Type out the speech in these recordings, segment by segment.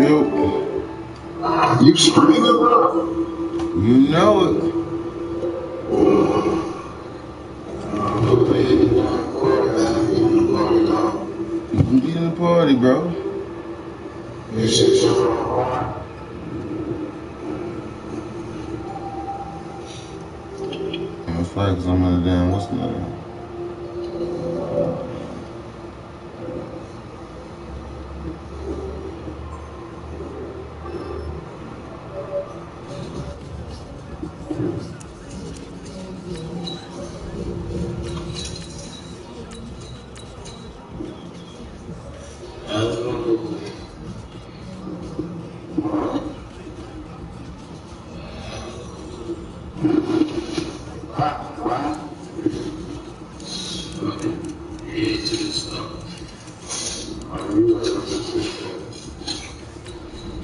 You screaming, bro? You know it. You can get in the party, bro. You said something. That's right, because I'm in the damn, what's the name?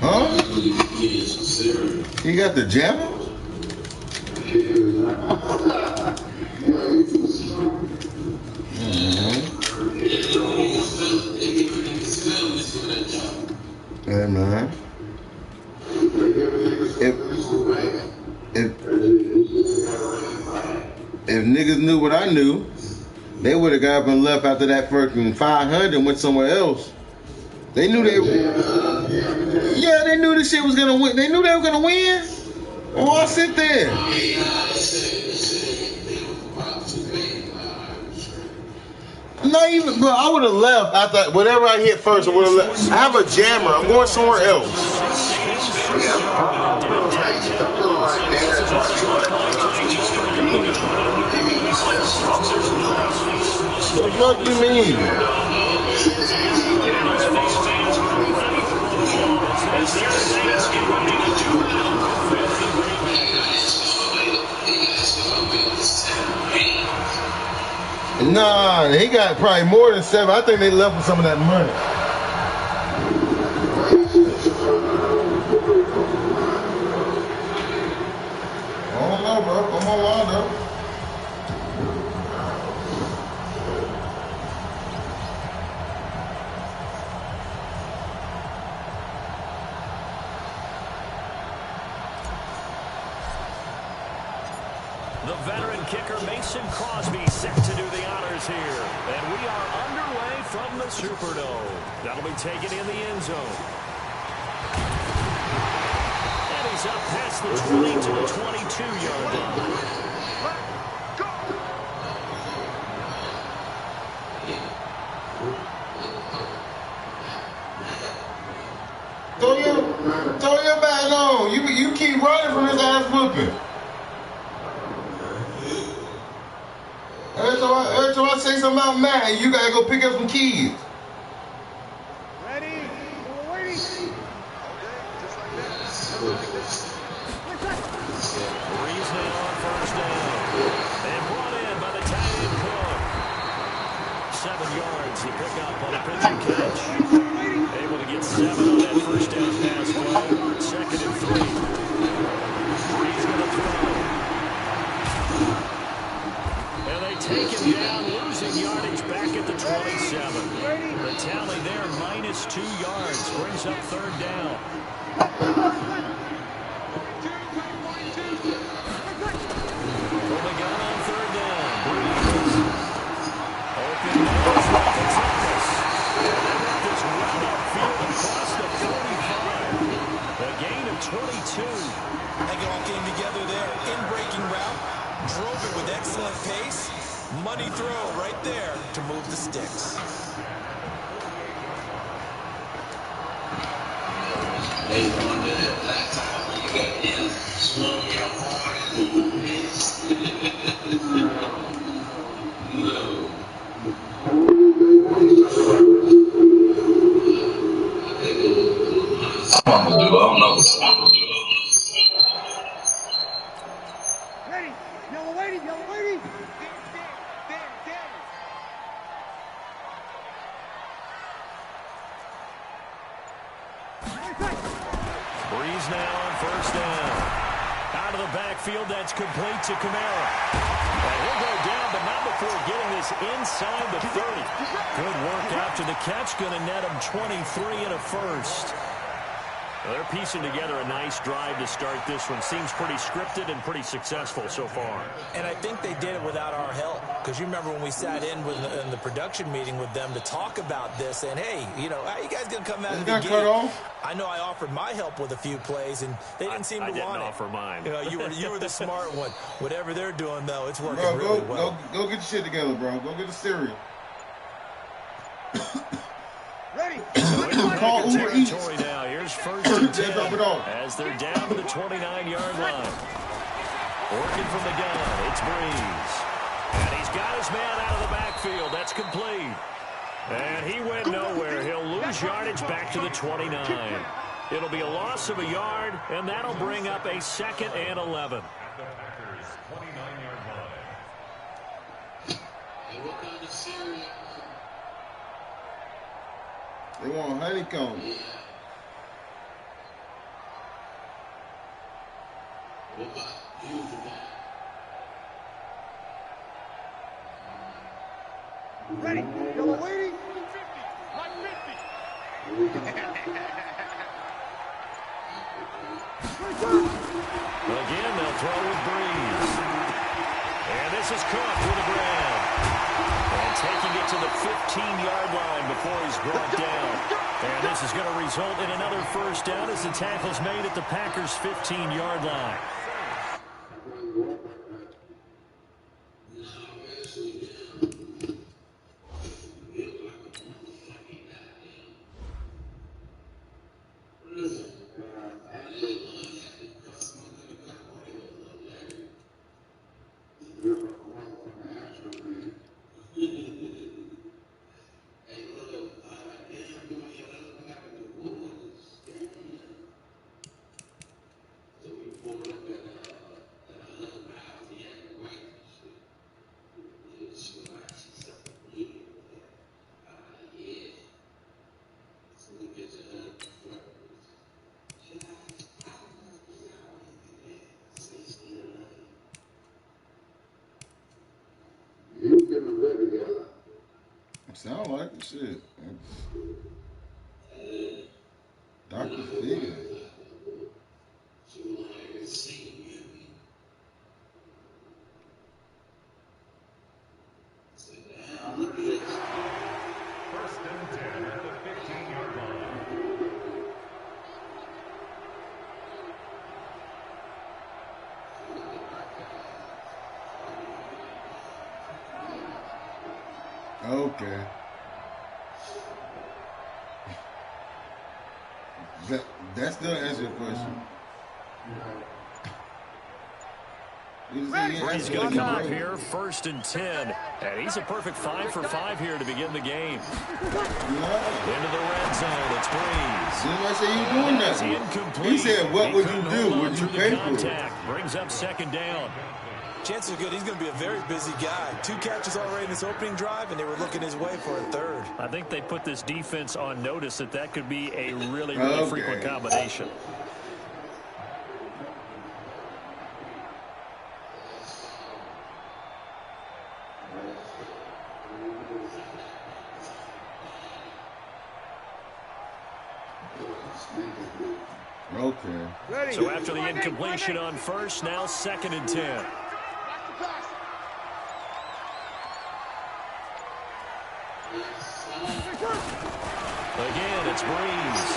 Huh? He got the jammer? Hey, man. If niggas knew what I knew, they would have got up and left after that fucking 500 and went somewhere else. They knew they knew this shit was gonna win. They knew they were gonna win. Why sit there? Not even, bro. I would have left after whatever I hit first. I would have left. I have a jammer. I'm going somewhere else. What the fuck you mean? Nah, he got probably more than 7. I think they left with some of that money. I don't know, bro. I'm on line, though. The veteran kicker Mason Crosby set to do the honors here. And we are underway from the Superdome. That'll be taken in the end zone. And he's up past the 20 to the 22-yard line. Throw your back on. You keep running from his ass whooping. Every time I say something about Madden, you gotta go pick up some keys. Ready? We're waiting. Breeze now on first down. And brought in by the tight end Cook. 7 yards he picked up on a pitch and catch. Able to get 7 on that first down pass play. 2nd and 3. Breeze going to throw. And they take him down, losing yardage back at the 27. The tally there, -2 yards, brings up 3rd down. From the gun on 3rd down, Breeze. Open nose right to Thomas. And they let this run upfield across the 45. A gain of 22. They all came together there, in-breaking route. Drove it with excellent pace. Money throw right there to move the sticks. I don't know. Ready? Yellow waiting, yellow waiting. Breeze now on first down. Out of the backfield, that's complete to Kamara. And he'll go down, but not before getting this inside the 30. Good work after the catch, going to net him 23 and a first. Well, they're piecing together a nice drive to start this one. Seems pretty scripted and pretty successful so far. And I think they did it without our help. Because you remember when we sat in the production meeting with them to talk about this, and hey, you know, how you guys going to come out of the got gate? cut off. I know I offered my help with a few plays, and they didn't seem to want it. I didn't offer mine. You know, you were the smart one. Whatever they're doing, though, it's working Bro, really well. Go get your shit together, bro. Go get the cereal. Ready. Call Uber Eats. Territory now. Here's first and 10 Drop it off. as they're down to the 29-yard line. Working from the gun, it's Breeze. And he's got his man out of the backfield. That's complete. And he went nowhere. He'll lose yardage back to the 29. It'll be a loss of a yard, and that'll bring up a 2nd and 11. They want honeycomb. Ready. Yellow waiting. Again, they'll throw with Breeze. And this is Cook with a grab. And taking it to the 15-yard line before he's brought down. And this is going to result in another first down as the tackle's made at the Packers' 15-yard line. Sound like the shit. Dr. Phil. First and 10 at the 15-yard line. Okay. That still answers your question. He's going to come up here, 1st and 10. And he's a perfect 5 for 5 here to begin the game. Yeah. Into the red zone, it's Breeze. Didn't I say you doing That's that? incomplete. He said, what would you couldn't do? hold on Would you through the pay for it? contact. Brings up 2nd down. Chances are good he's going to be a very busy guy. 2 catches already in his opening drive, and they were looking his way for a 3rd. I think they put this defense on notice that could be a really Okay. frequent combination. Okay. Ready. So after the incompletion on first, now 2nd and 10. Again, it's Breeze.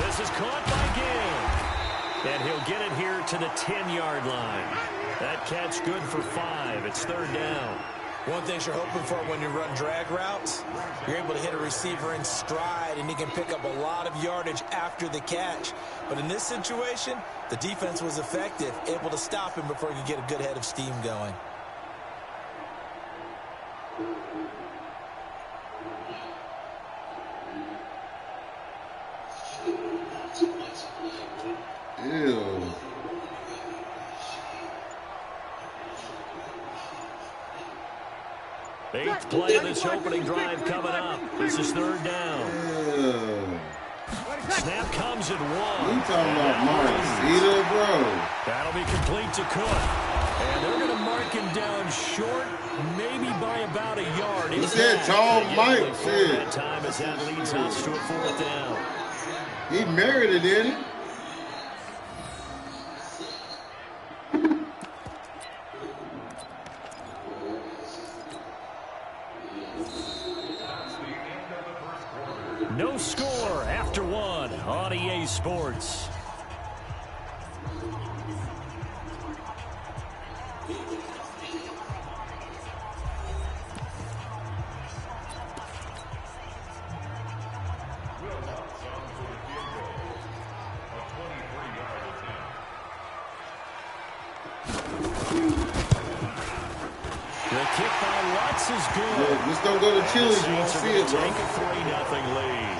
This is caught by Gill. And he'll get it here to the 10-yard line. That catch good for 5. It's 3rd down. One thing you're hoping for when you run drag routes, you're able to hit a receiver in stride, and he can pick up a lot of yardage after the catch. But in this situation, the defense was effective, able to stop him before he could get a good head of steam going. Ew. Eighth play of this opening drive coming up. This is 3rd down. Ew. Snap comes at 1. You talking about Marcita, bro? That'll be complete to Cook. And they're going to mark him down short, maybe by about a yard. He said tall Mike. That time as that leads us to a 4th down. He married it, didn't he? No score after one on EA Sports. The kick by Lutz is good. Yeah, just don't go to Chile. You won't see it, bro. Take a 3-0 lead.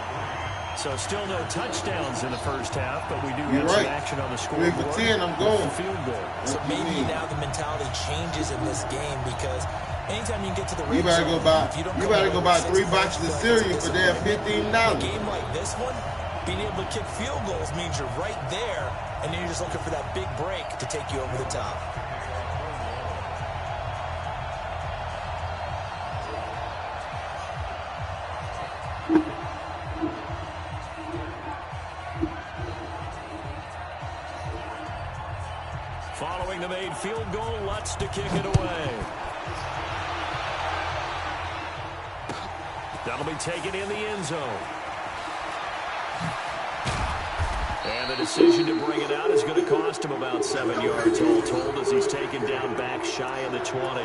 So still no touchdowns in the first half, but we do have some action on the scoreboard. 3 for 10, I'm going. Field goal. So maybe now the mentality changes in this game because anytime you get to the red you better zone, go buy 3 boxes of cereal for damn $15. A game like this one, being able to kick field goals means you're right there, and then you're just looking for that big break to take you over the top. Following the made field goal, Lutz to kick it away. That'll be taken in the end zone. And the decision to bring it out is going to cost him about 7 yards all told as he's taken down back shy of the 20.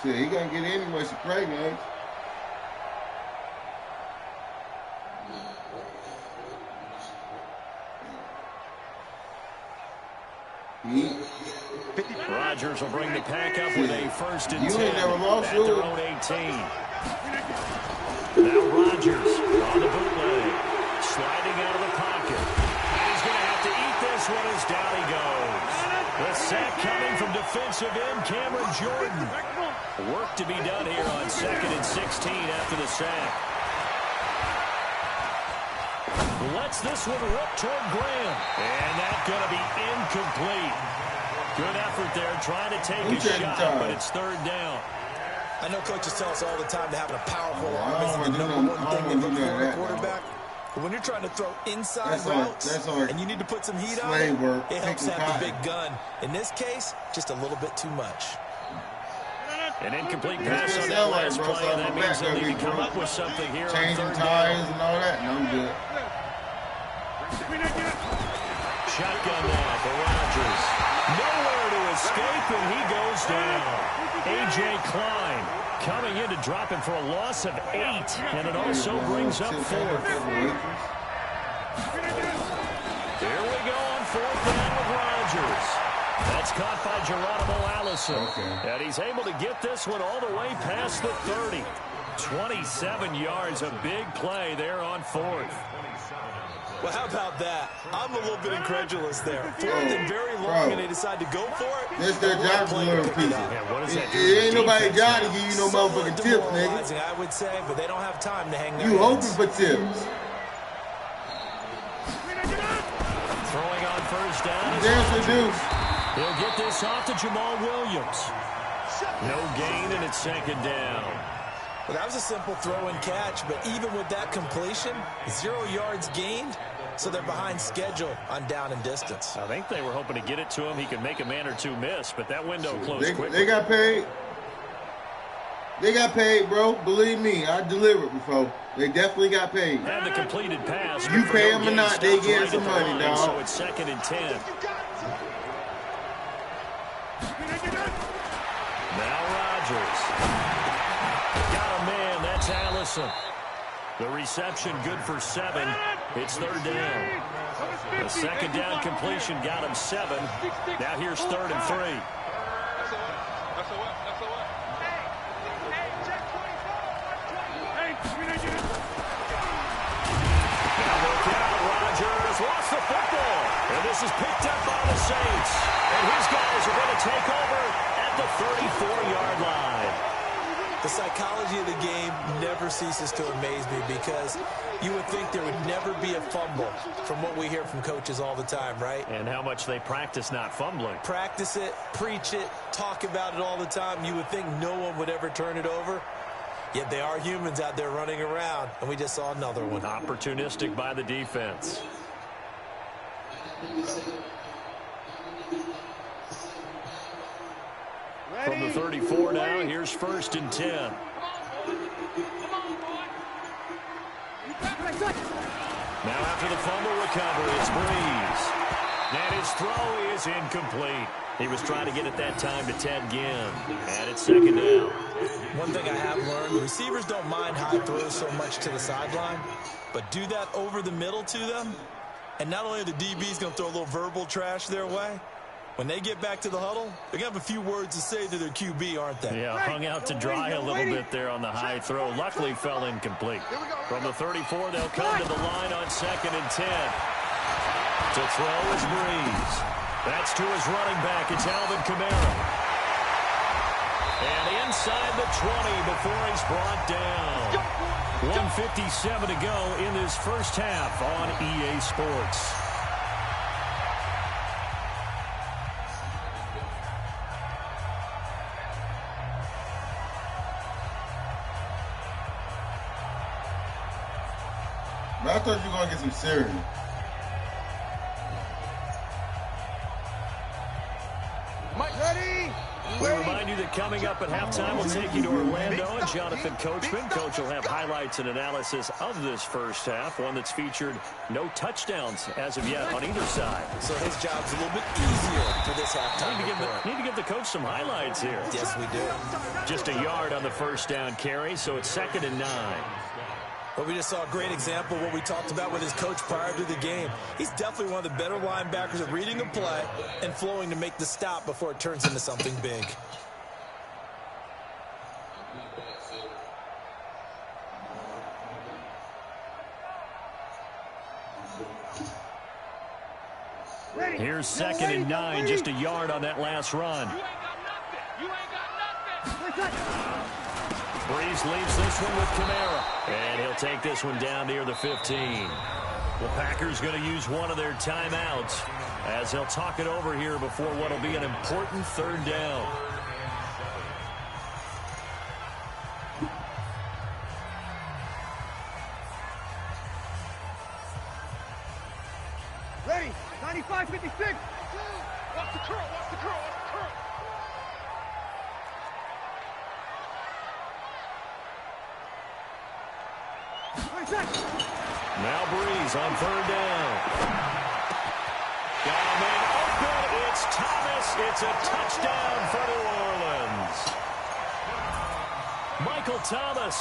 Shit, he gonna get anyway to play, man. Rodgers will bring the pack up with a 1st and 10 ain't never lost at their own 18. Now Rodgers on the bootleg, sliding out of the pocket. And he's going to have to eat this one as down he goes. The sack coming from defensive end Cameron Jordan. Work to be done here on 2nd and 16 after the sack. Lets this one rip toward Graham. And that's going to be incomplete. Good effort there, trying to take a shot, but it's 3rd down. I know coaches tell us all the time that having a powerful arm is the number one thing they look for in a quarterback. But when you're trying to throw inside routes and you need to put some heat on it, it helps have the big gun. In this case, just a little bit too much. An incomplete pass on that last play, and that means they'll need to come up with something here on 3rd down. Tires and all that, and I'm good. Shotgun now for Rodgers. Nowhere to escape, and he goes down. A.J. Klein coming in to drop him for a loss of 8, and it also brings up 4th. Here we go on 4th down with Rodgers. That's caught by Geronimo Allison. And he's able to get this one all the way past the 30. 27 yards, a big play there on 4th. Well, how about that? I'm a little bit incredulous there. 4th and very long, and they decide to go for it. That's their job to learn people. It ain't nobody job to give you no motherfucking tips, nigga. I would say, but they don't have time to hang their You heads. hoping for tips. Throwing on 1st down. Yes, they do. He'll get this off to Jamal Williams. No gain, and it's 2nd down. Well, that was a simple throw and catch, but even with that completion, 0 yards gained, so they're behind schedule on down and distance. I think they were hoping to get it to him. He could make a man or two miss, but that window closed quickly. They got paid. They got paid, bro. Believe me, I delivered before. They definitely got paid. And the completed pass. You pay them or not, they get some money, dog. So it's 2nd and 10. Now Rodgers. Got a man. That's Allison. The reception good for 7. It's 3rd down. The 2nd down completion got him 7. Now here's 3rd and 3. Lost the football, and this is picked up by the Saints. And his guys are going to take over at the 34-yard line. The psychology of the game never ceases to amaze me because you would think there would never be a fumble from what we hear from coaches all the time, right? And how much they practice not fumbling. Practice it, preach it, talk about it all the time. You would think no one would ever turn it over. Yet they are humans out there running around, and we just saw another one. Opportunistic by the defense. From the 34 now, here's 1st and 10. Now after the fumble recovery, it's Breeze. And his throw is incomplete. He was trying to get it that time to Ted Ginn. And it's 2nd down. One thing I have learned, the receivers don't mind high throws so much to the sideline, but do that over the middle to them, and not only are the DBs going to throw a little verbal trash their way, when they get back to the huddle, they're going to have a few words to say to their QB, aren't they? Yeah, hung out to dry a little bit there on the high throw. Luckily fell incomplete. From the 34, they'll come to the line on 2nd and 10. To throw is Breeze. That's to his running back. It's Alvin Kamara. And inside the 20 before he's brought down. 1:57 to go in this first half on EA Sports. I thought you were going to get some cereal. We remind you that coming up at halftime, we'll take you to Orlando and Jonathan Coachman. Coach will have highlights and analysis of this first half, one that's featured no touchdowns as of yet on either side. So his job's a little bit easier for this halftime. Need to give the coach some highlights here. Yes, we do. Just a yard on the first down carry, so it's 2nd and 9. But we just saw a great example of what we talked about with his coach prior to the game. He's definitely one of the better linebackers at reading a play and flowing to make the stop before it turns into something big. Here's 2nd and 9, just a yard on that last run. Breeze leaves this one with Kamara. And he'll take this one down near the 15. The Packers going to use one of their timeouts as they'll talk it over here before what will be an important 3rd down. Ready, 95-56. Watch the curl, watch the curl, watch the curl. Now Breeze on 3rd down. Got a man open. It's Thomas. It's a touchdown for New Orleans. Michael Thomas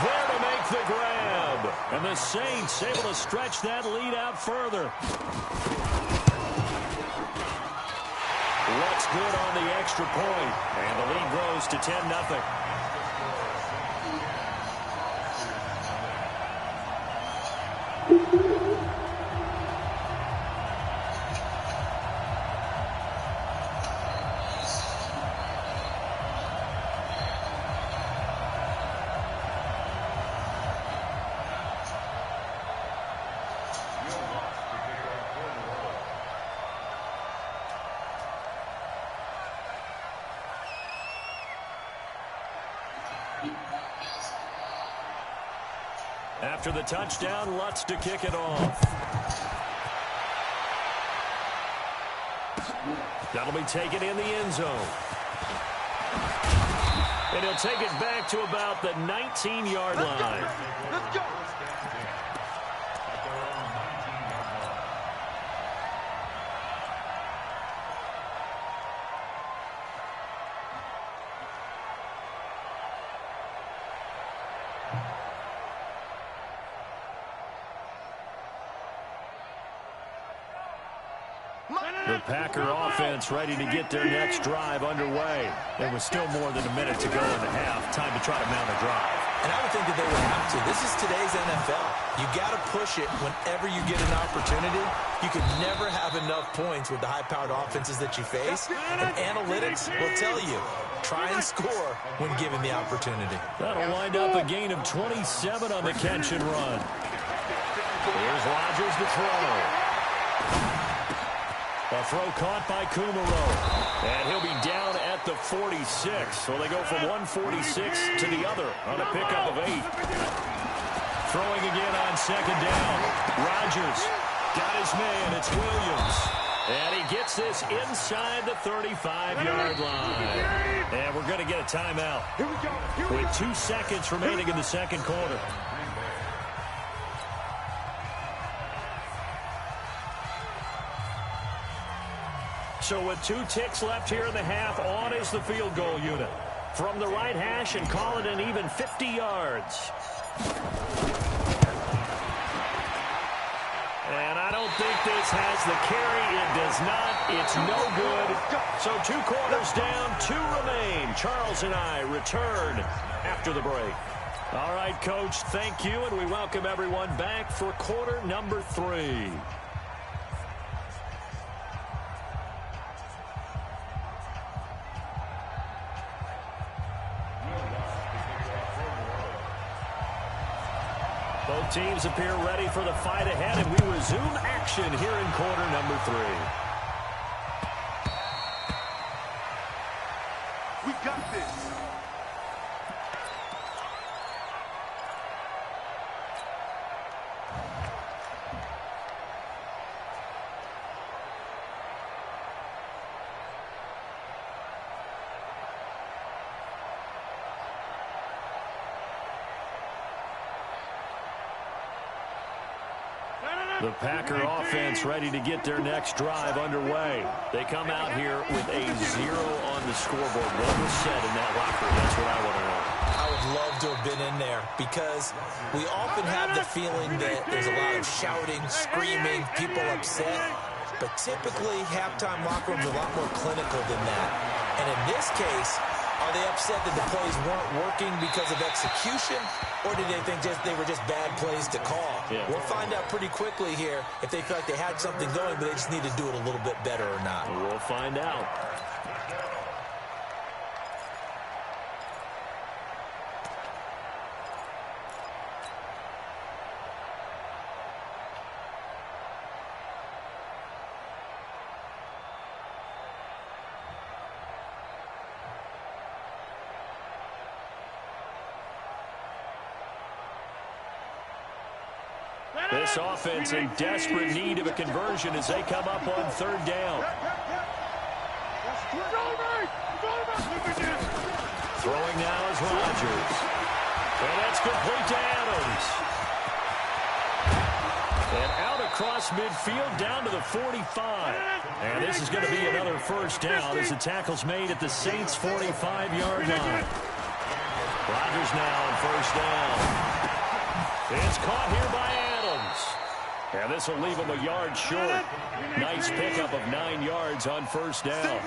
there to make the grab. And the Saints able to stretch that lead out further. What's good on the extra point. And the lead grows to 10-0. After the touchdown, Lutz to kick it off. That'll be taken in the end zone. And he'll take it back to about the 19-yard line. Let's go. The Packer offense ready to get their next drive underway. There was still more than a minute to go in the half. Time to try to mount a drive. And I would think that they would have to. This is today's NFL. You got to push it whenever you get an opportunity. You can never have enough points with the high-powered offenses that you face. And analytics will tell you, try and score when given the opportunity. That'll wind up a gain of 27 on the catch and run. Here's Rodgers to throw. A throw caught by Kumaro. And he'll be down at the 46. So they go from 146 to the other on a pickup of 8. Throwing again on second down. Rodgers got his man. It's Williams. And he gets this inside the 35-yard line. And we're going to get a timeout with 2 seconds remaining in the second quarter. So with 2 ticks left here in the half, on is the field goal unit. From the right hash and call it an even 50 yards. And I don't think this has the carry. It does not. It's no good. So 2 quarters down, 2 remain. Charles and I return after the break. All right, Coach, thank you, and we welcome everyone back for quarter number 3. Both teams appear ready for the fight ahead, and we resume action here in quarter number 3. We got this. The Packer offense ready to get their next drive underway. They come out here with a 0 on the scoreboard. What was said in that locker room? That's what I want to know. I would love to have been in there because we often have the feeling that there's a lot of shouting, screaming, people upset. But typically, halftime locker rooms are a lot more clinical than that. And in this case, are they upset that the plays weren't working because of execution, or did they think they were just bad plays to call? Yeah. We'll find out pretty quickly here if they feel like they had something going, but they just need to do it a little bit better or not. We'll find out. This offense in desperate need of a conversion as they come up on 3rd down. Throwing now is Rodgers. And that's complete to Adams. And out across midfield down to the 45. And this is going to be another first down as the tackle's made at the Saints' 45-yard line. Rodgers now on 1st down. It's caught here by Adams. And this will leave him a yard short. Nice pickup of 9 yards on 1st down.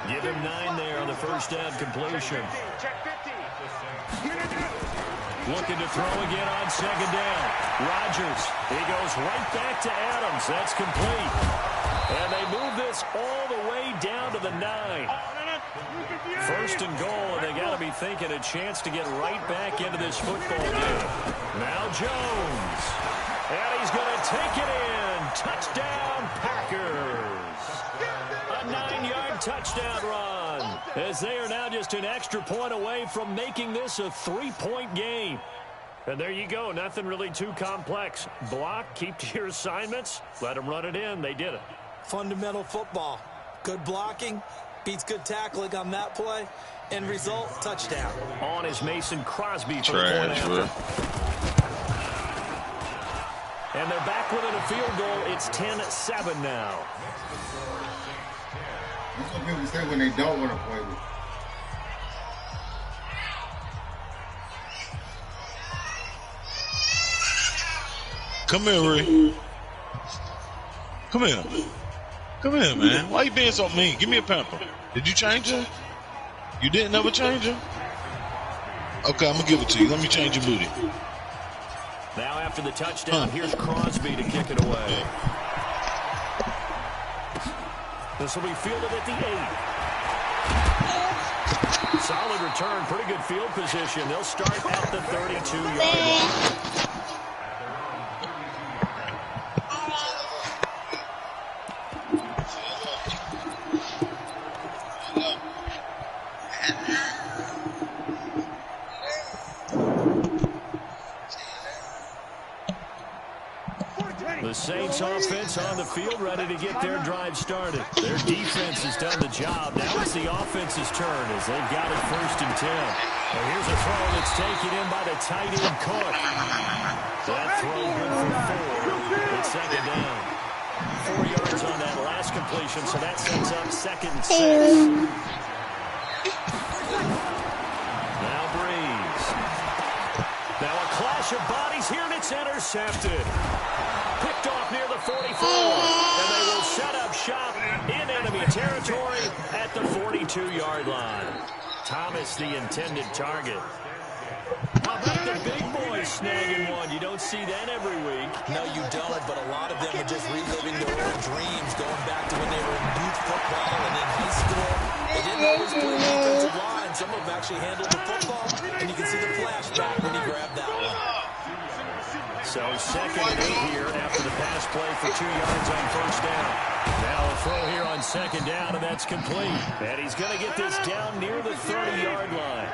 Give him 9 there on the 1st down completion. Looking to throw again on 2nd down. Rodgers, he goes right back to Adams. That's complete. And they move this all the way down to the 9. 1st and goal, and they got to be thinking a chance to get right back into this football game. Now Jones. And he's going to take it in. Touchdown, Packers. A 9-yard touchdown run. As they are now just an extra point away from making this a 3-point game. And there you go. Nothing really too complex. Block, keep to your assignments, let them run it in. They did it. Fundamental football. Good blocking beats good tackling on that play. End result, touchdown. On is Mason Crosby for the point after. And they're back within a field goal. It's 10-7 now. That's what people say when they don't want to play with. Come here, Ray. Come here. Come here, man. Why you being so mean? Give me a pamper. Did you change her? You didn't ever change her? Okay, I'm going to give it to you. Let me change your booty. Now after the touchdown, here's Crosby to kick it away. This will be fielded at the 8. Solid return, pretty good field position. They'll start at the 32-yard line. The Saints offense on the field, ready to get their drive started. Their defense has done the job. Now it's the offense's turn as they've got it 1st and 10. And here's a throw that's taken in by the tight end Cook. That throw good for 4. It's 2nd down. 4 yards on that last completion, so that sets up 2nd and 6. Now Breeze. Now a clash of bodies here, and it's intercepted. Picked off near the 44, and they will set up shop in enemy territory at the 42-yard line. Thomas, the intended target. How about the big boys snagging one? You don't see that every week. No, you don't, but a lot of them are just reliving their old dreams, going back to when they were in youth football and in high school. They didn't always play defensive line. Some of them actually handled the football, and you can see the flashback when he grabbed that one. So 2nd and 8 here after the pass play for 2 yards on 1st down. Now a throw here on 2nd down, and that's complete. And he's going to get this down near the 30-yard line.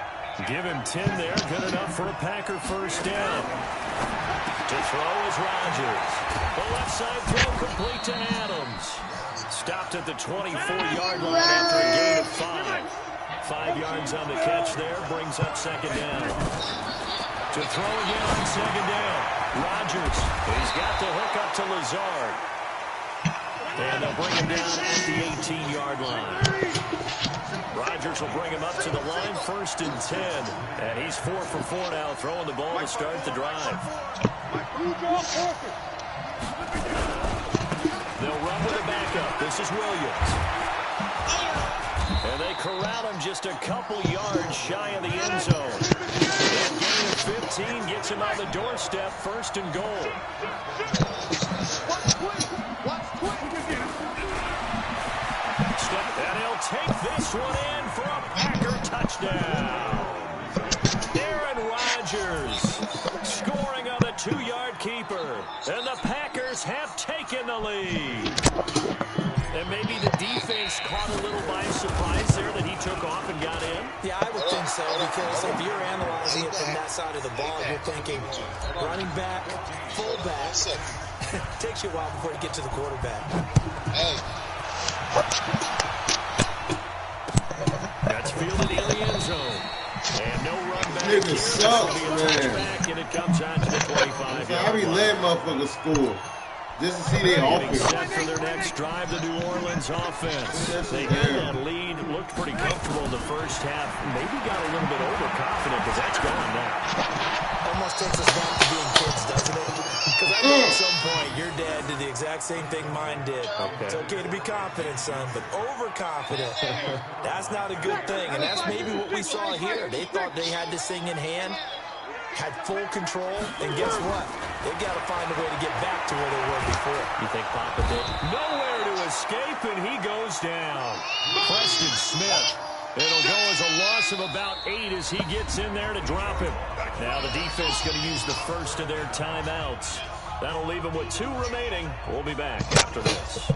Give him 10 there, good enough for a Packer 1st down. To throw is Rodgers. The left side throw complete to Adams. Stopped at the 24-yard line after a gain of 5. 5 yards on the catch there, brings up 2nd down. To throw again on 2nd down. Rodgers, he's got the hook up to Lazard. And they'll bring him down at the 18-yard line. Rodgers will bring him up to the line, 1st and 10. And he's 4 for 4 now, throwing the ball to start the drive. They'll run with a backup. This is Williams. And they corral him just a couple yards shy of the end zone. And gain of 15 gets him on the doorstep, 1st and goal. And he'll take this one in for a Packer touchdown. Aaron Rodgers scoring on the 2-yard keeper. And the Packers have taken the lead. And maybe the defense caught a little by surprise there that he took off and got in. Yeah, I would think so, because if you're analyzing it from that side of the ball, you're thinking running back, fullback. Takes you a while before you get to the quarterback. That's fielded in the end zone. And no run back. Nigga sucks, man. And it comes out to the 25. I be letting motherfuckers score. Just to see their Getting offense. set for their next drive, the New Orleans offense. They had that lead, looked pretty comfortable in the first half. Maybe got a little bit overconfident, but that's gone now. Almost takes us back to being kids, doesn't it? Because I know at some point your dad did the exact same thing mine did. Okay. It's okay to be confident, son, but overconfident, that's not a good thing. And that's maybe what we saw here. They thought they had this thing in hand, had full control, and guess what? They've got to find a way to get back to where they were before. You think Papa did? Nowhere to escape, and he goes down. Preston Smith. It'll go as a loss of about 8 as he gets in there to drop him. Now the defense going to use the first of their timeouts. That'll leave them with 2 remaining. We'll be back after this.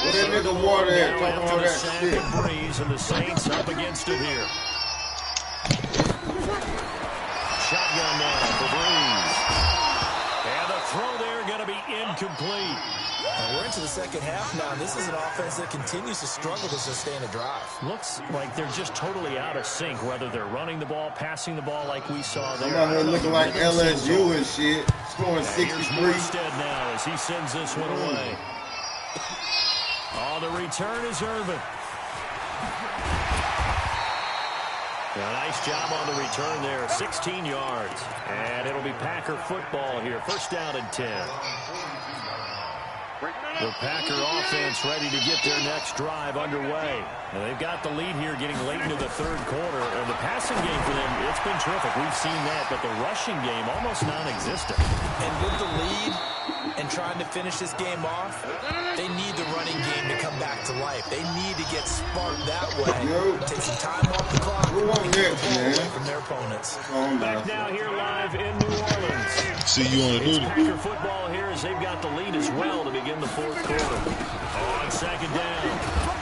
Where that nigga Water at? Talking all that shit. Breeze and the Saints up against him here. Shotgun now for Breeze. And the throw there going to be incomplete. We're into the second half now, and this is an offense that continues to struggle to sustain a drive. Looks like they're just totally out of sync, whether they're running the ball, passing the ball like we saw there. I'm out here looking like LSU and shit. Scoring 63. Here's Morstead now as he sends this one away. Oh, the return is Irvin. A nice job on the return there, 16 yards. And it'll be Packer football here, 1st down and 10. The Packer offense ready to get their next drive underway. And they've got the lead here getting late into the 3rd quarter. And the passing game for them, it's been terrific. We've seen that, but the rushing game almost non-existent. And with the lead, and trying to finish this game off, they need the running game to come back to life. They need to get sparked that way. Take some time off the clock and get the ball away from their opponents. Back now here live in New Orleans. See you on the It's duty. Packer football here as they've got the lead as well to begin the fourth quarter. On second down,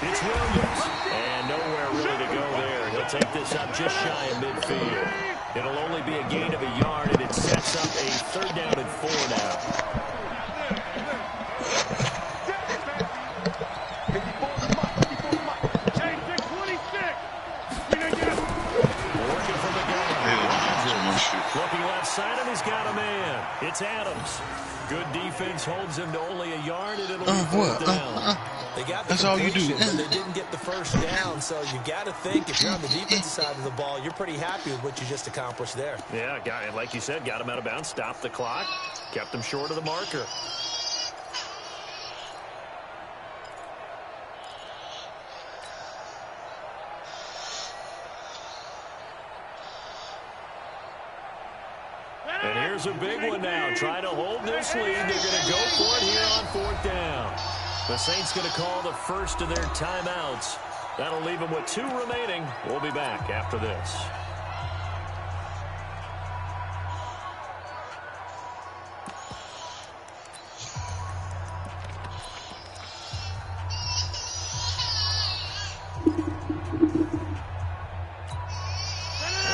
it's Williams. And nowhere really to go there. He'll take this up just shy of midfield. It'll only be a gain of a yard, and it sets up a third down and 4 now. Working from the gun. Looking left side, and he's got a man. It's Adams. Good defense holds him to only a yard, and it'll be fourth down. They got the That's all you do. completion, but they didn't get the first down, so you got to think if you're on the defensive side of the ball, you're pretty happy with what you just accomplished there. Yeah, like you said, got him out of bounds, stopped the clock, kept him short of the marker. And here's a big one now. Trying to hold this lead. They're going to go for it here on fourth down. The Saints going to call the first of their timeouts. That'll leave them with 2 remaining. We'll be back after this.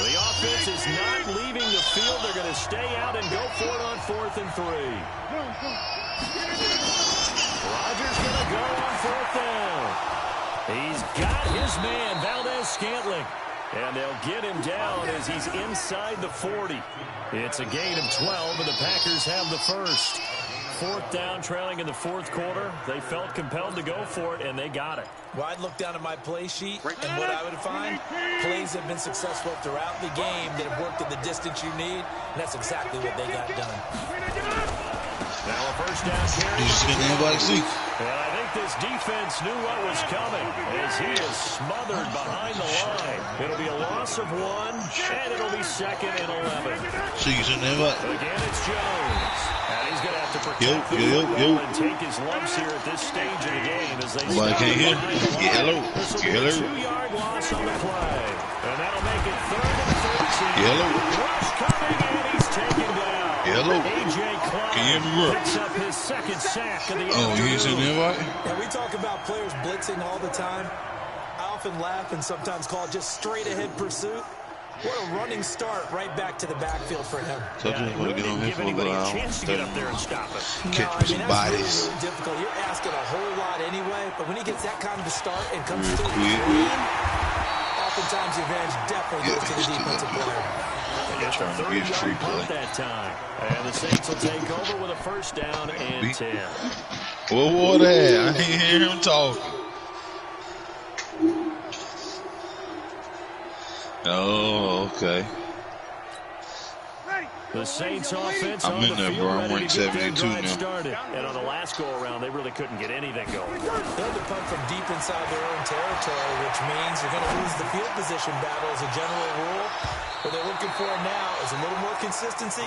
The offense is not leaving the field. They're going to stay out and go for it on 4th and 3. Rodgers going to go on 4th down. He's got his man, Valdez-Scantling. And they'll get him down as he's inside the 40. It's a gain of 12, and the Packers have the first. 4th down, trailing in the 4th quarter. They felt compelled to go for it, and they got it. Well, I'd look down at my play sheet, and what I would find, plays have been successful throughout the game that have worked at the distance you need, and that's exactly what they got done. Now a first down carry. He's getting everybody see. And I think this defense knew what was coming as he is smothered behind the line. It'll be a loss of 1, and it'll be 2nd and 11. She's in there. Again, it's Jones. And he's going to have to protect the football and take his lumps here at this stage of the game as they Nobody can't hear. Yellow. This will be a 2-yard loss on the play. And that'll make it 3rd and 13. Yellow. Rush coming, and he's taken down. Yellow. A.J. Klein Can you hear me, picks up his 2nd sack of the Oh, afternoon. he's in there, right? And we talk about players blitzing all the time. I often laugh and sometimes call it just straight-ahead pursuit. What a running start right back to the backfield for him. So I just want to get on here for a anybody little a hour. chance to get up there and stop it. Catch No, me some that's bodies. really, really difficult. You're asking a whole lot anyway, but when he gets that kind of a start and comes Real through quick. clean, oftentimes the advantage definitely goes to the defensive player. It's a Trying to get 30-yard free punt play. that time. And the Saints will take over with a first down and 10. What was that? I ain't hear him talking. Oh, okay. The Saints offense I'm on in the there, field, bro. I'm ready ranked to get their 72 drive now. started. And on the last go-around, they really couldn't get anything going. They'll have to punt from deep inside their own territory, which means you're going to lose the field position battle as a general rule. What they're looking for now is a little more consistency,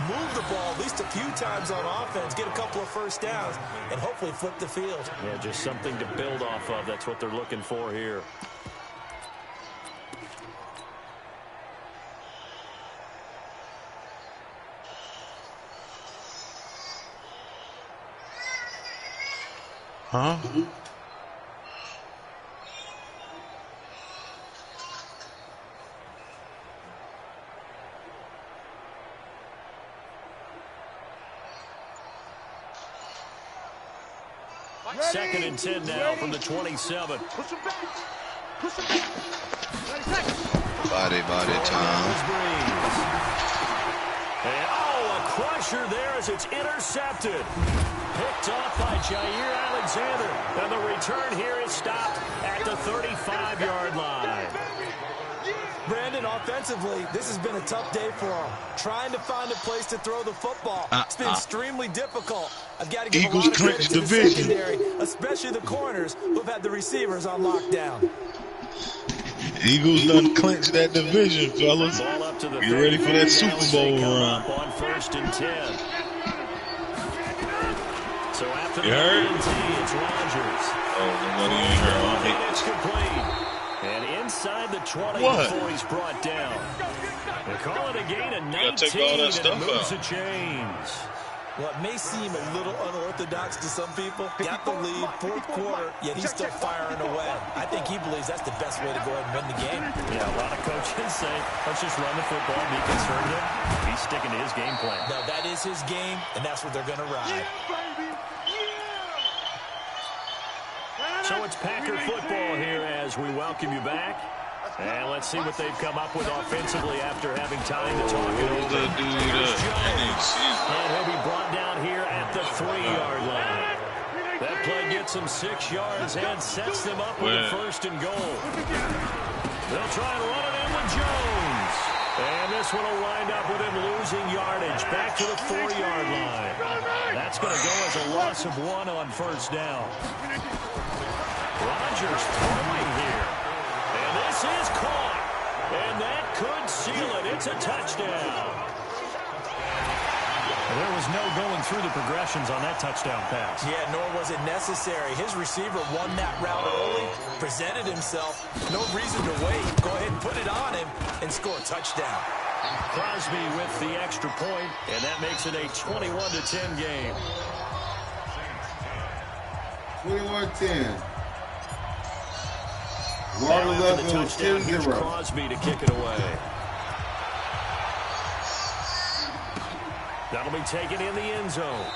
move the ball at least a few times on offense, get a couple of first downs, and hopefully flip the field. Yeah, just something to build off of. That's what they're looking for here. Huh? Second and 10 now from the 27. Push him back. Push him back. Body time. And, a crusher there as it's intercepted. Picked off by Jair Alexander. And the return here is stopped at the 35-yard line. Brandon, offensively, this has been a tough day for him. Trying to find a place to throw the football. It's been extremely difficult. I've got to give Eagles a lot of credit clinched to the division. secondary, especially the corners who've had the receivers on lockdown. Eagles done clinched that division, fellas. Ball up to the You ready for that Super Bowl run? Up on 1st and 10. to the You heard? Madden20. It's Rodgers. Oh, nobody ain't heard. I And hate it's this. complete. And inside the 20 What? before he's brought down. They call it a gain of 19, gotta take all that and stuff it moves out. the chains. Well, it may seem a little unorthodox to some people. Got the lead, fourth quarter, yet he's still firing away. I think he believes that's the best way to go ahead and win the game. Yeah, a lot of coaches say, let's just run the football, be conservative. He's sticking to his game plan. No, that is his game, and that's what they're going to ride. So it's Packer football here as we welcome you back. And let's see what they've come up with offensively after having time to talk it Who's over. that dude that? And he'll be brought down here at the 3-yard line. That play gets him 6 yards and sets them up with a first and goal. They'll try and run it in with Jones. And this one will wind up with him losing yardage back to the 4-yard line. That's going to go as a loss of 1 on first down. Rodgers throwing here. And this is caught. And that could seal it. It's a touchdown. There was no going through the progressions on that touchdown pass. Yeah, nor was it necessary. His receiver won that route early, presented himself. No reason to wait. Go ahead and put it on him and score a touchdown. Crosby with the extra point, and that makes it a 21-10 game. 21-10. Now Water after level the touchdown, here's 10-0. Crosby to kick it away. That'll be taken in the end zone.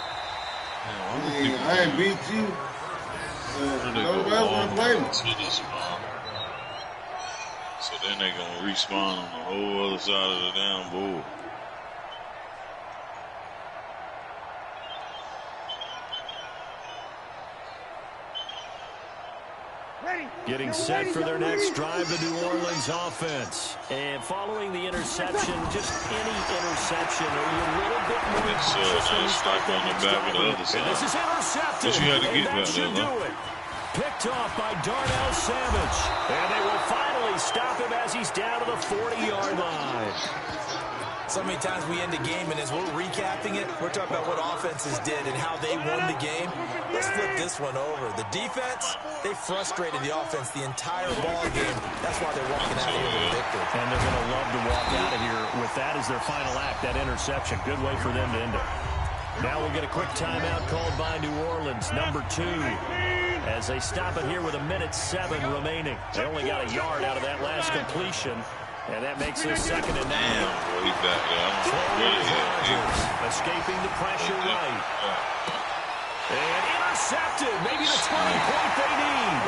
I ain't beat you. Nobody else want to play me. So then they're going to respawn on the whole other side of the damn board. Getting set for their next drive, the New Orleans offense. And following the interception, just any interception, are you a little bit more It's cautious when you nice start back that on the next back of drive? the other side. And this is intercepted. But you had to and get that back should there, do huh? it. Picked off by Darnell Savage. And they will finally stop him as he's down to the 40-yard line. So many times we end a game, and as we're recapping it, we're talking about what offenses did and how they won the game. Let's flip this one over. The defense, they frustrated the offense the entire ball game. That's why they're walking out of here with a victory. And they're going to love to walk out of here with that as their final act, that interception. Good way for them to end it. Now we'll get a quick timeout called by New Orleans, number 2. As they stop it here with 1:07 remaining. They only got a yard out of that last completion. And that makes this 2nd and 9. Damn, boy, he back there. Escaping the pressure right. And intercepted. Maybe the turning point they need.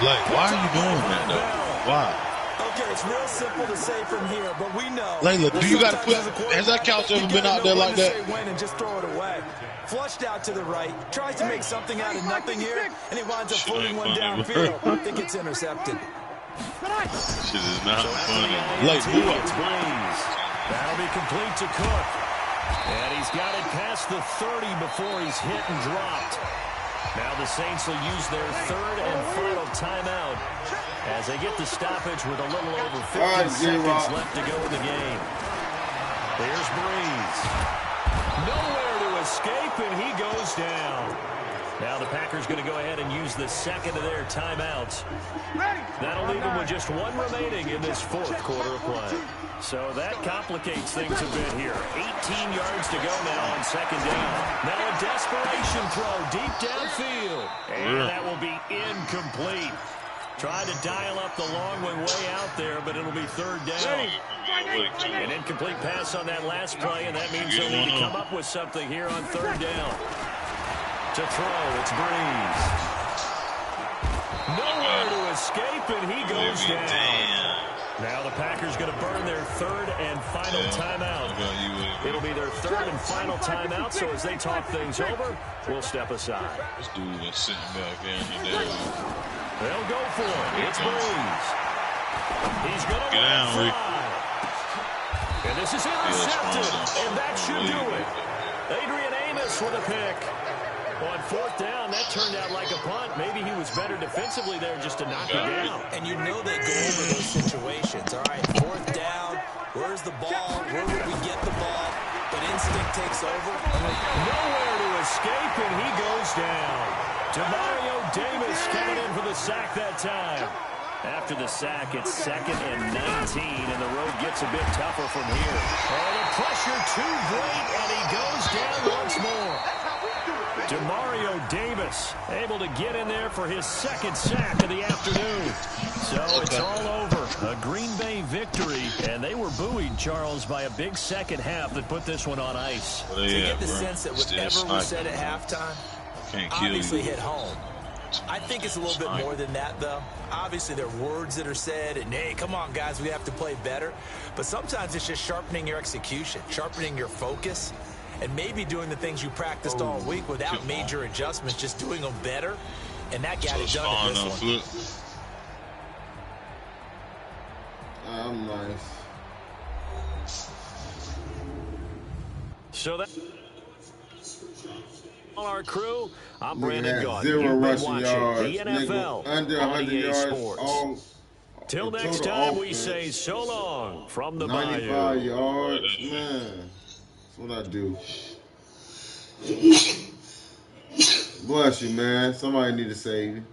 Like, why are you doing that, though? Why? Okay, it's real simple to say from here, but we know. Layla, do you got to put, has that couch ever been out there like that? When and just throw it away. Flushed out to the right, tries to make something out of nothing here, and he winds up pulling one downfield. I think it's intercepted. Shit is not funny. Like, move up. That'll be complete to Cook. And he's got it past the 30 before he's hit and dropped. Now the Saints will use their 3rd and final timeout as they get the stoppage with a little over 50 seconds left to go in the game. Here's Breeze. Nowhere to escape, and he goes down. Now the Packers going to go ahead and use the 2nd of their timeouts. That'll leave them with just 1 remaining in this 4th quarter of play. So that complicates things a bit here. 18 yards to go now on 2nd down. Now a desperation throw deep downfield. And that will be incomplete. Tried to dial up the long way out there, but it'll be 3rd down. An incomplete pass on that last play, and that means they'll need to come up with something here on 3rd down. To throw, it's Breeze. Nowhere to escape, and he goes down. Now the Packers going to burn their 3rd and final timeout. It'll be their 3rd and final timeout, so as they talk things over, we'll step aside. This dude is sitting back there in the damn. They'll go for it. It's Breeze. He's going to get down, Rick. And this is intercepted, and that should do it. Adrian Amos with a pick. On 4th down, that turned out like a punt. Maybe he was better defensively there just to knock it down. And you know they go over those situations. All right, 4th down. Where's the ball? Where would we get the ball? But instinct takes over. Nowhere to escape, and he goes goes down. Demario Davis coming in for the sack that time. After the sack, it's 2nd and 19, and the road gets a bit tougher from here. Oh, the pressure too great, and he goes down once more. Demario Davis able to get in there for his 2nd sack of the afternoon. So it's all over. A Green Bay victory, and they were buoyed, Charles, by a big second half that put this one on ice. To get the sense that whatever was said at halftime obviously hit home. I think it's a little bit more than that, though. Obviously, there are words that are said, and, hey, come on, guys, we have to play better. But sometimes it's just sharpening your execution, sharpening your focus, and maybe doing the things you practiced all week without major adjustments, just doing them better. And that got it done in this one. I'm nice. So that on our crew, I'm Brandon Gaudin. 0 You've been rushing watching yards. the NFL Under 100 EA yards. Sports. Till next time, we say so long from the 95 Bayou. yards. Man, that's what I do. Bless you, man. Somebody need to save you.